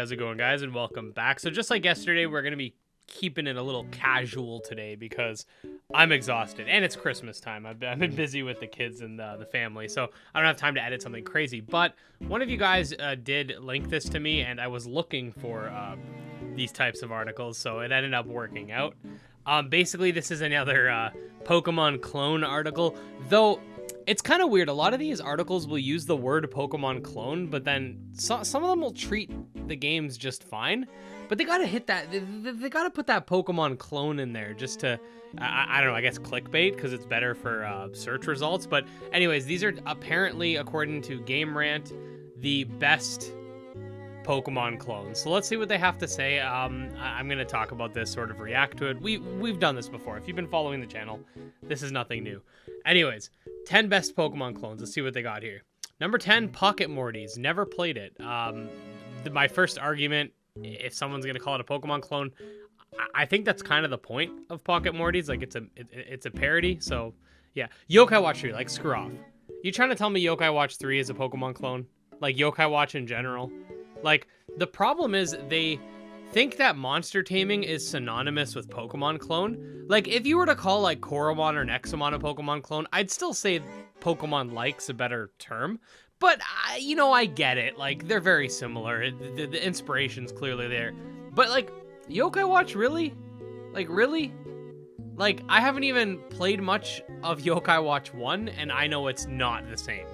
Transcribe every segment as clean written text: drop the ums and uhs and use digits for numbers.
How's it going, guys? And welcome back. So just like yesterday, we're going to be keeping it a little casual today because I'm exhausted and it's Christmas time. I've been busy with the kids and the family, so I don't have time to edit something crazy. But one of you guys did link this to me, and I was looking for these types of articles, so it ended up working out. Basically, this is another Pokemon clone article, though it's kind of weird. A lot of these articles will use the word Pokemon clone, but then some of them will treat the games just fine. But they gotta hit that. They gotta put that Pokemon clone in there just to, I don't know, I guess clickbait, because it's better for search results. But anyways, these are apparently, according to GameRant, the best Pokemon clones. So let's see what they have to say. I'm gonna talk about this, sort of react to it. We've done this before. If you've been following the channel, this is nothing new. Anyways, 10 best Pokemon clones. Let's see what they got here. Number 10, Pocket Mortys. Never played it. My first argument, if someone's gonna call it a Pokemon clone, I think that's kind of the point of Pocket Mortys. Like, it's a parody. So yeah, Yokai Watch 3. Like, screw off. You trying to tell me Yokai Watch 3 is a Pokemon clone? Like Yokai Watch in general? Like, the problem is they think that monster taming is synonymous with Pokemon clone. Like, if you were to call, like, Coromon or Nexomon a Pokemon clone, I'd still say Pokemon-like's a better term. But, I get it. Like, they're very similar. The inspiration's clearly there. But, like, Yokai Watch, really? Like, really? Like, I haven't even played much of Yokai Watch 1, and I know it's not the same.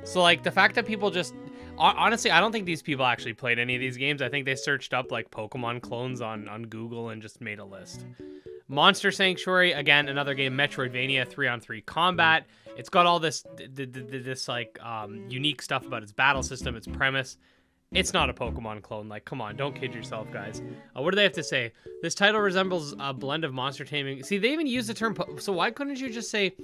So, like, the fact that people just... Honestly, I don't think these people actually played any of these games. I think they searched up, like, Pokemon clones on Google and just made a list. Monster Sanctuary, again, another game, Metroidvania, 3-on-3 combat. It's got all this unique stuff about its battle system, its premise. It's not a Pokemon clone. Like, come on, don't kid yourself, guys. What do they have to say? This title resembles a blend of monster taming. See, they even use the term... So why couldn't you just say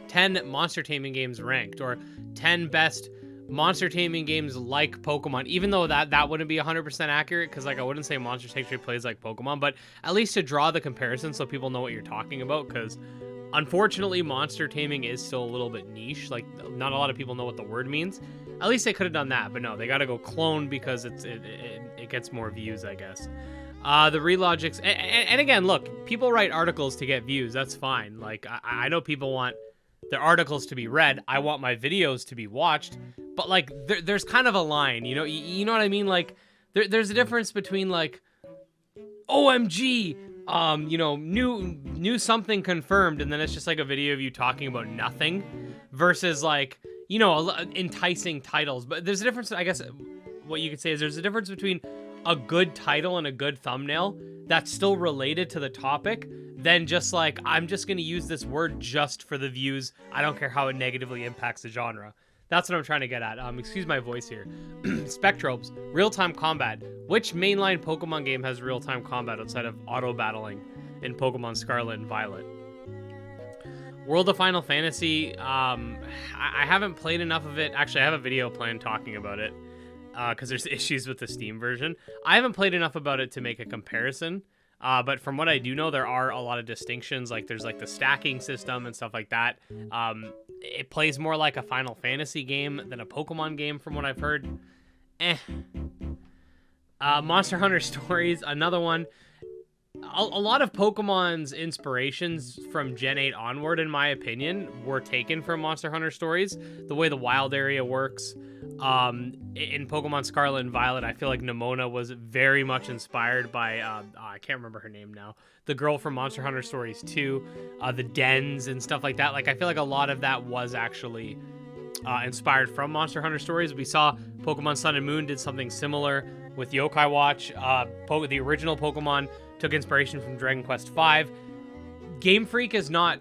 10 monster taming games ranked, or 10 best monster taming games like Pokemon, even though that wouldn't be 100% accurate, because, like, I wouldn't say Monster Sanctuary plays like Pokemon, but at least to draw the comparison so people know what you're talking about, because unfortunately monster taming is still a little bit niche. Like, not a lot of people know what the word means. At least they could have done that, but no, they got to go clone because it gets more views, I guess. The relogics, and again, look, people write articles to get views. That's fine. Like, I know people want their articles to be read. I want my videos to be watched. But, like, there's kind of a line, you know what I mean? Like, there's a difference between, like, OMG, new something confirmed, and then it's just, like, a video of you talking about nothing, versus, like, enticing titles. But there's a difference, I guess, what you could say is there's a difference between a good title and a good thumbnail that's still related to the topic than just, like, I'm just going to use this word just for the views. I don't care how it negatively impacts the genre. That's what I'm trying to get at. Excuse my voice here. Spectrobes, real-time combat. Which mainline Pokemon game has real-time combat outside of auto-battling in Pokemon Scarlet and Violet? World of Final Fantasy, I haven't played enough of it. Actually, I have a video planned talking about it, because there's issues with the Steam version. I haven't played enough about it to make a comparison. But from what I do know, there are a lot of distinctions. Like, there's, like, the stacking system and stuff like that. It plays more like a Final Fantasy game than a Pokemon game, from what I've heard. Monster Hunter Stories, another one. A lot of Pokemon's inspirations from Gen 8 onward, in my opinion, were taken from Monster Hunter Stories. The way the wild area works. In Pokemon Scarlet and Violet, I feel like Nemona was very much inspired by, I can't remember her name now, the girl from Monster Hunter Stories 2, the dens and stuff like that. Like, I feel like a lot of that was actually inspired from Monster Hunter Stories. We saw Pokemon Sun and Moon did something similar with Yokai Watch. The original Pokemon took inspiration from Dragon Quest V. Game Freak is not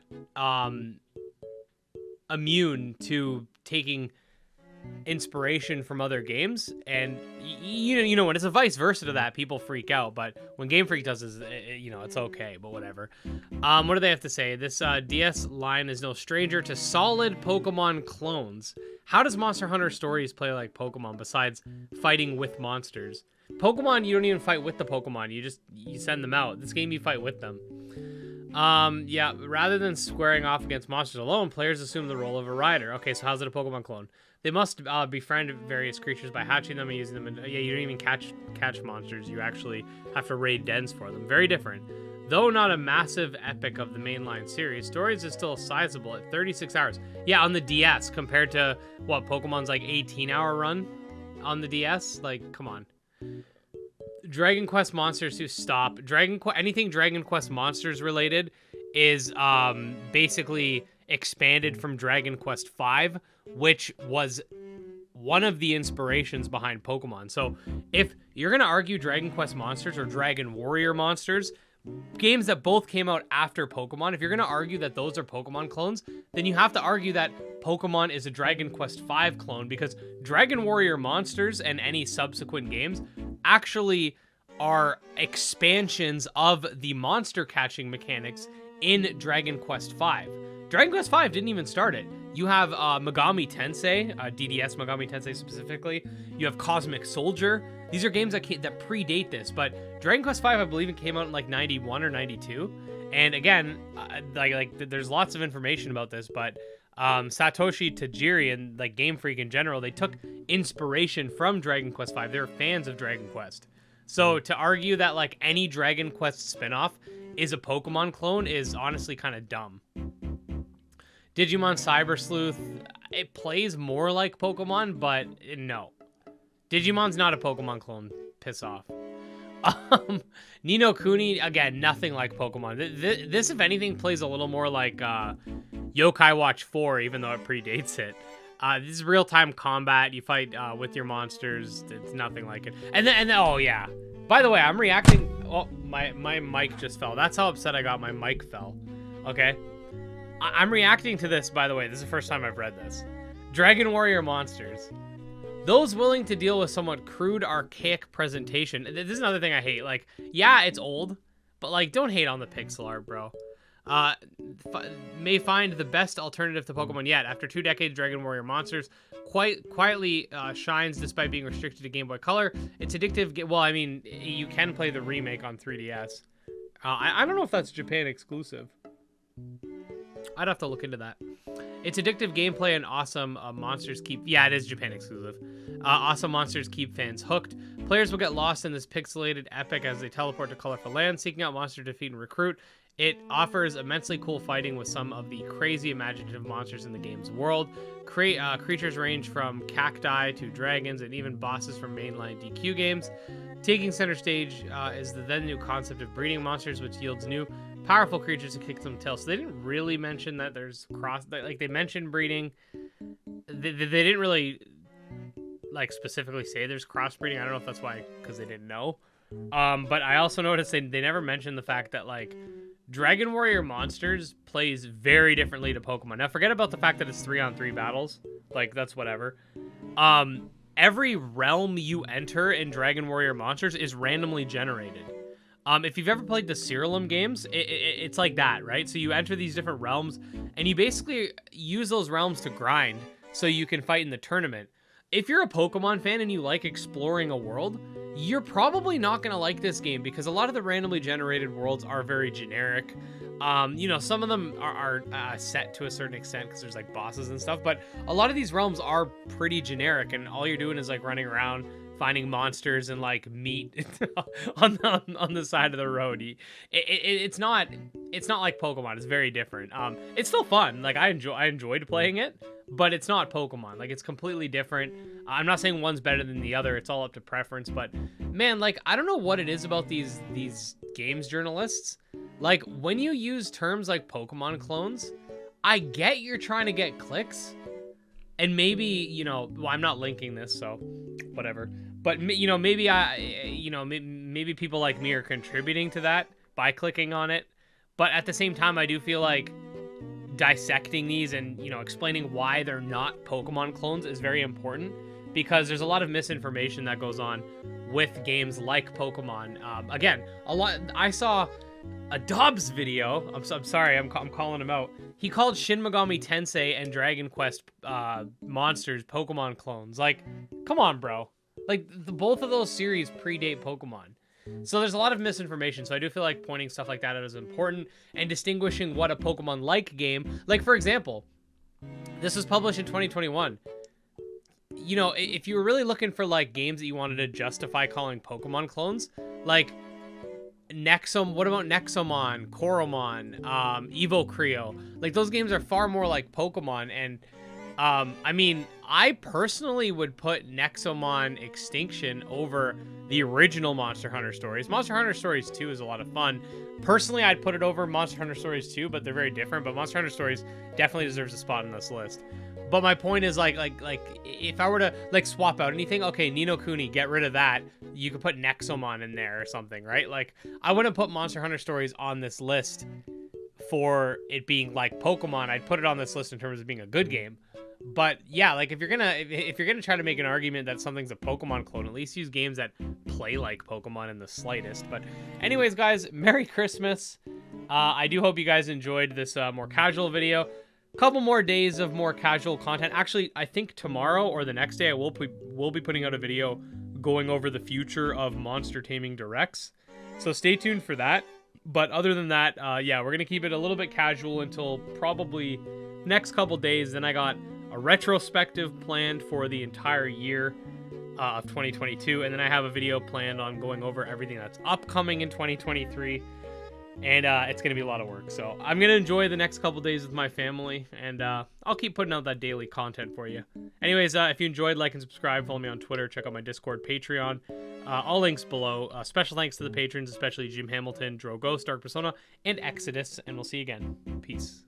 immune to taking inspiration from other games, and when it's a vice versa to that, people freak out. But when Game Freak does this, it's okay, but whatever. What do they have to say? This DS line is no stranger to solid Pokemon clones. How does Monster Hunter Stories play like Pokemon besides fighting with monsters? Pokemon, you don't even fight with the Pokemon, you send them out. This game, you fight with them. Yeah, rather than squaring off against monsters alone, players assume the role of a rider. Okay, so how's it a Pokemon clone? They must befriend various creatures by hatching them and using them. Yeah, you don't even catch monsters. You actually have to raid dens for them. Very different. Though not a massive epic of the mainline series, Stories is still sizable at 36 hours. Yeah, on the DS compared to, what, Pokemon's like 18-hour run on the DS? Like, come on. Dragon Quest Monsters, who stop. Anything Dragon Quest Monsters related is basically expanded from Dragon Quest V, which was one of the inspirations behind Pokemon. So if you're going to argue Dragon Quest Monsters or Dragon Warrior Monsters, games that both came out after Pokemon, if you're going to argue that those are Pokemon clones, then you have to argue that Pokemon is a Dragon Quest V clone, because Dragon Warrior Monsters and any subsequent games actually are expansions of the monster catching mechanics in Dragon Quest V. Dragon Quest V didn't even start it. You have Megami Tensei, DDS Megami Tensei specifically. You have Cosmic Soldier. These are games that predate this, but Dragon Quest V, I believe it came out in like 91 or 92. And again, there's lots of information about this, but Satoshi Tajiri and like Game Freak in general, they took inspiration from Dragon Quest V. They're fans of Dragon Quest. So to argue that like any Dragon Quest spinoff is a Pokemon clone is honestly kind of dumb. Digimon Cyber Sleuth, it plays more like Pokemon, but no. Digimon's not a Pokemon clone. Piss off. Ni no Kuni, again, nothing like Pokemon. This, if anything, plays a little more like Yokai Watch 4, even though it predates it. This is real-time combat. You fight with your monsters. It's nothing like it. And then, oh yeah. By the way, I'm reacting. Oh, my mic just fell. That's how upset I got. My mic fell. Okay. I'm reacting to this, by the way. This is the first time I've read this. Dragon Warrior Monsters. Those willing to deal with somewhat crude, archaic presentation. This is another thing I hate. Like, yeah, it's old, but like, don't hate on the pixel art, bro. May find the best alternative to Pokemon yet. After 2 decades, Dragon Warrior Monsters quietly shines despite being restricted to Game Boy Color. It's addictive. Well, I mean, you can play the remake on 3DS. I don't know if that's Japan exclusive. I'd have to look into that. It's addictive gameplay and awesome monsters keep... Yeah, it is Japan exclusive. Awesome monsters keep fans hooked. Players will get lost in this pixelated epic as they teleport to colorful lands, seeking out monster to defeat and recruit. It offers immensely cool fighting with some of the crazy imaginative monsters in the game's world. Creatures range from cacti to dragons and even bosses from mainline DQ games. Taking center stage is the then new concept of breeding monsters, which yields new powerful creatures to kick some tail. So they didn't really mention that there's they mentioned breeding. They didn't really like specifically say there's crossbreeding. I don't know if that's why, because they didn't know. But I also noticed they never mentioned the fact that like Dragon Warrior Monsters plays very differently to Pokemon. Now forget about the fact that it's 3-on-3 battles. Like that's whatever. Every realm you enter in Dragon Warrior Monsters is randomly generated. If you've ever played the Cerulean games, it's like that, right? So you enter these different realms, and you basically use those realms to grind so you can fight in the tournament. If you're a Pokemon fan and you like exploring a world, you're probably not going to like this game because a lot of the randomly generated worlds are very generic. You know, some of them are set to a certain extent because there's like bosses and stuff, but a lot of these realms are pretty generic, and all you're doing is like running around finding monsters and like meat on the side of the road. It's not like Pokemon. It's very different. It's still fun. Like I enjoyed playing it, but it's not Pokemon. Like it's completely different. I'm not saying one's better than the other. It's all up to preference. But man, like I don't know what it is about these games journalists. Like when you use terms like Pokemon clones, I get you're trying to get clicks. And maybe, you know, well, I'm not linking this, so whatever. But, you know, maybe maybe people like me are contributing to that by clicking on it. But at the same time, I do feel like dissecting these and, you know, explaining why they're not Pokemon clones is very important, because there's a lot of misinformation that goes on with games like Pokemon. Again, I saw a Dobbs video. I'm sorry, I'm calling him out. He called Shin Megami Tensei and Dragon Quest monsters Pokemon clones. Like, come on, bro. Like, both of those series predate Pokemon. So there's a lot of misinformation. So I do feel like pointing stuff like that out is important, and distinguishing what a Pokemon-like game. Like, for example, this was published in 2021. you know, if you were really looking for like games that you wanted to justify calling Pokemon clones, like what about Nexomon, Coromon, Evo Creo? Like those games are far more like Pokemon, and I mean, I personally would put Nexomon Extinction over the original Monster Hunter Stories. Monster Hunter Stories 2 is a lot of fun. Personally, I'd put it over Monster Hunter Stories 2, but they're very different. But Monster Hunter Stories definitely deserves a spot in this list. But my point is, like, if I were to, like, swap out anything, okay, Ni no Kuni, get rid of that. You could put Nexomon in there or something, right? Like, I wouldn't put Monster Hunter Stories on this list for it being like Pokemon. I'd put it on this list in terms of being a good game. But yeah, like if you're gonna try to make an argument that something's a Pokemon clone, at least use games that play like Pokemon in the slightest. But anyways, guys, Merry Christmas. I do hope you guys enjoyed this more casual video. Couple more days of more casual content. Actually, I think tomorrow or the next day I will be putting out a video going over the future of monster taming directs. So stay tuned for that. But other than that, yeah, we're gonna keep it a little bit casual until probably next couple days. Then I got a retrospective planned for the entire year of 2022, and then I have a video planned on going over everything that's upcoming in 2023, and it's gonna be a lot of work. So I'm gonna enjoy the next couple days with my family, and I'll keep putting out that daily content for you. Anyways, if you enjoyed, like and subscribe, follow me on Twitter, check out my Discord, Patreon, all links below. Special thanks to the patrons, especially Jim Hamilton, Dro Ghost, Dark Persona, and Exodus, and we'll see you again. Peace.